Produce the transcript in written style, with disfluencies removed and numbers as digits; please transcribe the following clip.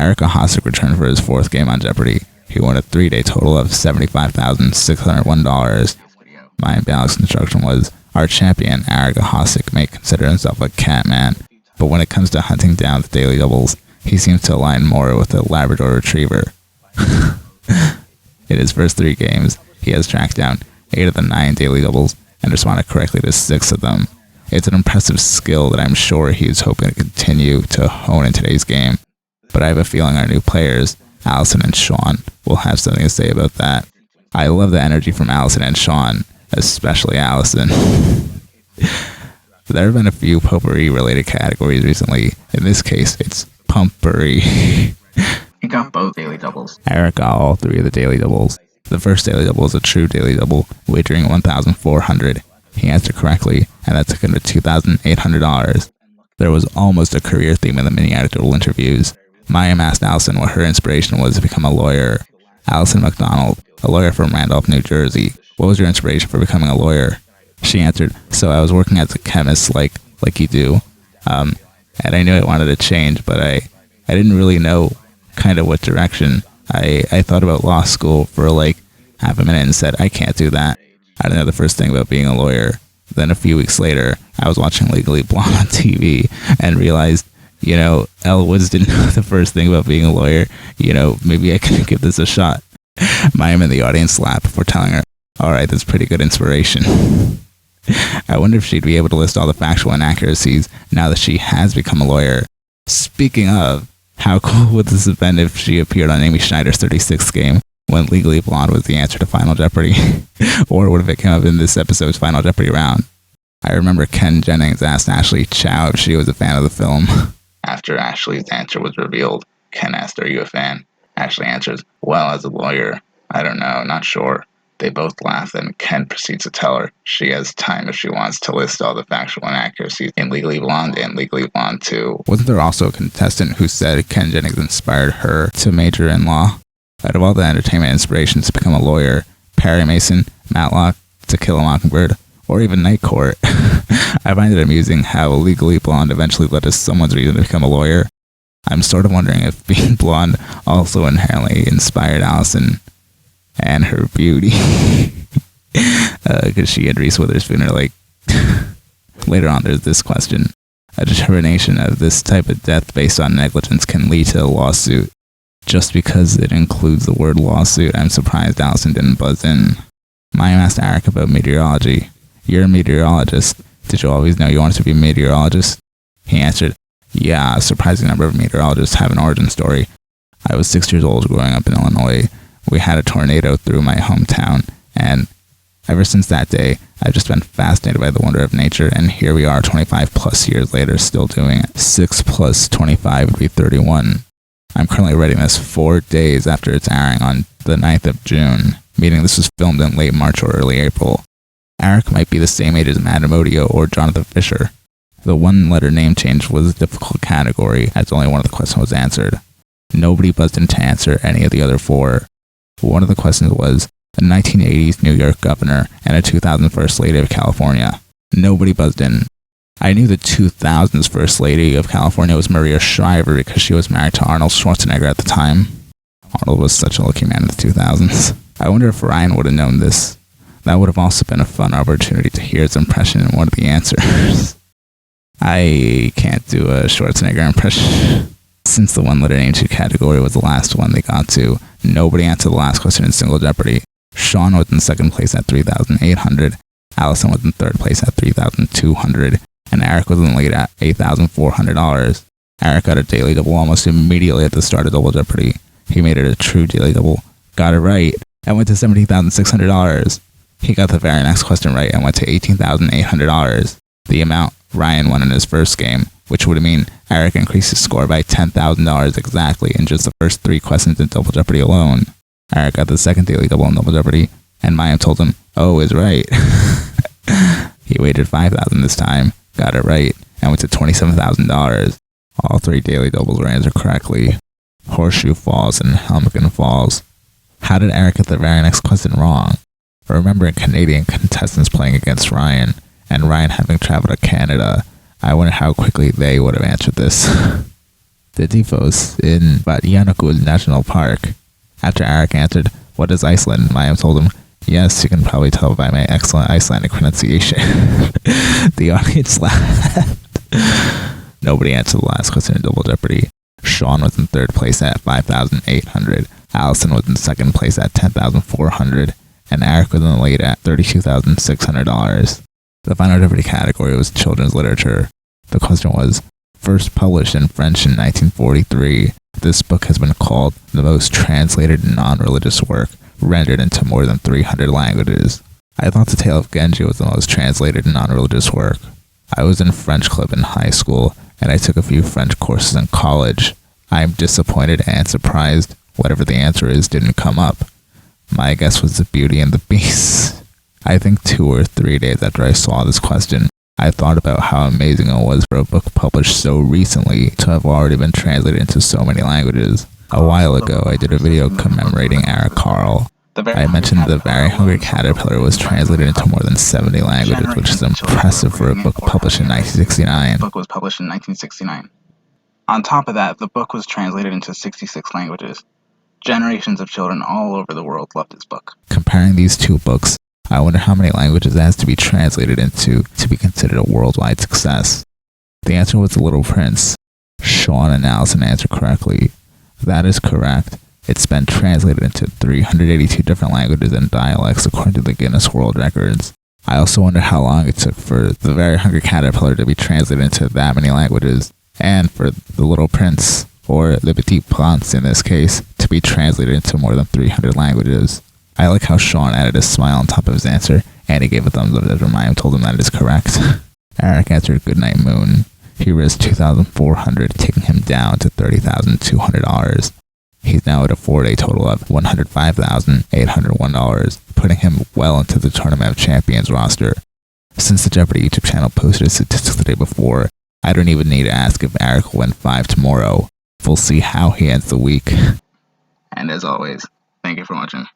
Eric Ahasic returned for his fourth game on Jeopardy. He won a 3-day total of $75,601. My imbalanced instruction was, our champion, Eric Ahasic, may consider himself a cat man, but when it comes to hunting down the daily doubles, he seems to align more with a Labrador Retriever. In his first 3 games, he has tracked down 8 of the 9 daily doubles and responded correctly to 6 of them. It's an impressive skill that I'm sure he is hoping to continue to hone in today's game, but I have a feeling our new players, Allison and Sean, will have something to say about that. I love the energy from Allison and Sean, especially Allison. There have been a few potpourri-related categories recently. In this case, it's pumpery. He got both daily doubles. Eric got all 3 of the daily doubles. The first daily double is a true daily double, wagering $1,400. He answered correctly, and that took him to $2,800. There was almost a career theme in the mini-anecdotal interviews. Mayim asked Allison what her inspiration was to become a lawyer. Allison McDonald, a lawyer from Randolph, New Jersey. What was your inspiration for becoming a lawyer? She answered, so I was working as a chemist like you do. And I knew I wanted to change, but I didn't really know kind of what direction. I thought about law school for like half a minute and said, I can't do that. I didn't know the first thing about being a lawyer. Then a few weeks later, I was watching Legally Blonde on TV and realized, Elle Woods didn't know the first thing about being a lawyer. Maybe I can give this a shot. Mayim in the audience laughed before telling her, all right, that's pretty good inspiration. I wonder if she'd be able to list all the factual inaccuracies now that she has become a lawyer. Speaking of, how cool would this have been if she appeared on Amy Schneider's 36th game when Legally Blonde was the answer to Final Jeopardy? Or what if it came up in this episode's Final Jeopardy round? I remember Ken Jennings asked Ashley Chow if she was a fan of the film. After Ashley's answer was revealed, Ken asked, are you a fan? Ashley answers, well, as a lawyer, I don't know, not sure. They both laugh, and Ken proceeds to tell her she has time if she wants to list all the factual inaccuracies in Legally Blonde and Legally Blonde 2. Wasn't there also a contestant who said Ken Jennings inspired her to major in law? Out of all the entertainment inspirations to become a lawyer, Perry Mason, Matlock, To Kill a Mockingbird, or even Night Court, I find it amusing how Legally Blonde eventually led to someone's reason to become a lawyer. I'm sort of wondering if being blonde also inherently inspired Allison and her beauty. Because she and Reese Witherspoon are like... Later on, there's this question. A determination of this type of death based on negligence can lead to a lawsuit. Just because it includes the word lawsuit, I'm surprised Allison didn't buzz in. Mayim asked Eric about meteorology. You're a meteorologist. Did you always know you wanted to be a meteorologist? He answered, yeah, a surprising number of meteorologists have an origin story. I was 6 years old growing up in Illinois. We had a tornado through my hometown, and ever since that day, I've just been fascinated by the wonder of nature, and here we are 25 plus years later still doing it. 6 plus 25 would be 31. I'm currently writing this 4 days after it's airing on the 9th of June, meaning this was filmed in late March or early April. Eric might be the same age as Matt Amodio or Jonathan Fisher. The one-letter name change was a difficult category, as only one of the questions was answered. Nobody buzzed in to answer any of the other 4. One of the questions was a 1980s New York governor and a 2000 First Lady of California. Nobody buzzed in. I knew the 2000s First Lady of California was Maria Shriver because she was married to Arnold Schwarzenegger at the time. Arnold was such a lucky man in the 2000s. I wonder if Ryan would have known this. That would have also been a fun opportunity to hear his impression in one of the answers. I can't do a Schwarzenegger impression. Since the one-letter name to category was the last one they got to, nobody answered the last question in Single Jeopardy. Sean was in second place at $3,800, Allison was in third place at $3,200, and Eric was in the lead at $8,400. Eric got a daily double almost immediately at the start of Double Jeopardy. He made it a true daily double, got it right, and went to $17,600. He got the very next question right and went to $18,800. The amount Ryan won in his first game, which would mean Eric increased his score by $10,000 exactly in just the first 3 questions in Double Jeopardy alone. Eric got the second daily double in Double Jeopardy, and Mayim told him, oh, is right. He wagered $5,000 this time, got it right, and went to $27,000. All 3 daily doubles were answered correctly. Horseshoe Falls and Helmcken Falls. How did Eric get the very next question wrong? Remembering Canadian contestants playing against Ryan, and Ryan having traveled to Canada, I wonder how quickly they would have answered this. the Tifos in Vatnajökull National Park. After Eric answered, "What is Iceland?" Mayim told him, "Yes, you can probably tell by my excellent Icelandic pronunciation." The audience laughed. Nobody answered the last question in Double Jeopardy. Sean was in third place at 5,800. Allison was in second place at 10,400. And Eric was in the lead at $32,600. The final Jeopardy category was children's literature. The question was, first published in French in 1943, this book has been called the most translated non-religious work, rendered into more than 300 languages. I thought The Tale of Genji was the most translated non-religious work. I was in French club in high school, and I took a few French courses in college. I am disappointed and surprised whatever the answer is didn't come up. My guess was The Beauty and the Beast. I think 2 or 3 days after I saw this question, I thought about how amazing it was for a book published so recently to have already been translated into so many languages. A while ago, I did a video commemorating Eric Carle. I mentioned The Very Hungry Caterpillar was translated into more than 70 languages, which is impressive for a book published in 1969. The book was published in 1969. On top of that, the book was translated into 66 languages. Generations of children all over the world loved this book. Comparing these two books, I wonder how many languages it has to be translated into to be considered a worldwide success. The answer was The Little Prince. Sean and Allison answered correctly. That is correct. It's been translated into 382 different languages and dialects according to the Guinness World Records. I also wonder how long it took for The Very Hungry Caterpillar to be translated into that many languages, and for The Little Prince, or Le Petit Prince in this case, to be translated into more than 300 languages. I like how Sean added a smile on top of his answer, and he gave a thumbs up after Mayim told him that it is correct. Eric answered Goodnight Moon. He risked $2,400, taking him down to $30,200. He's now at a 4-day total of $105,801, putting him well into the Tournament of Champions roster. Since the Jeopardy YouTube channel posted a statistic the day before, I don't even need to ask if Eric will win 5 tomorrow. We'll see how he ends the week. And as always, thank you for watching.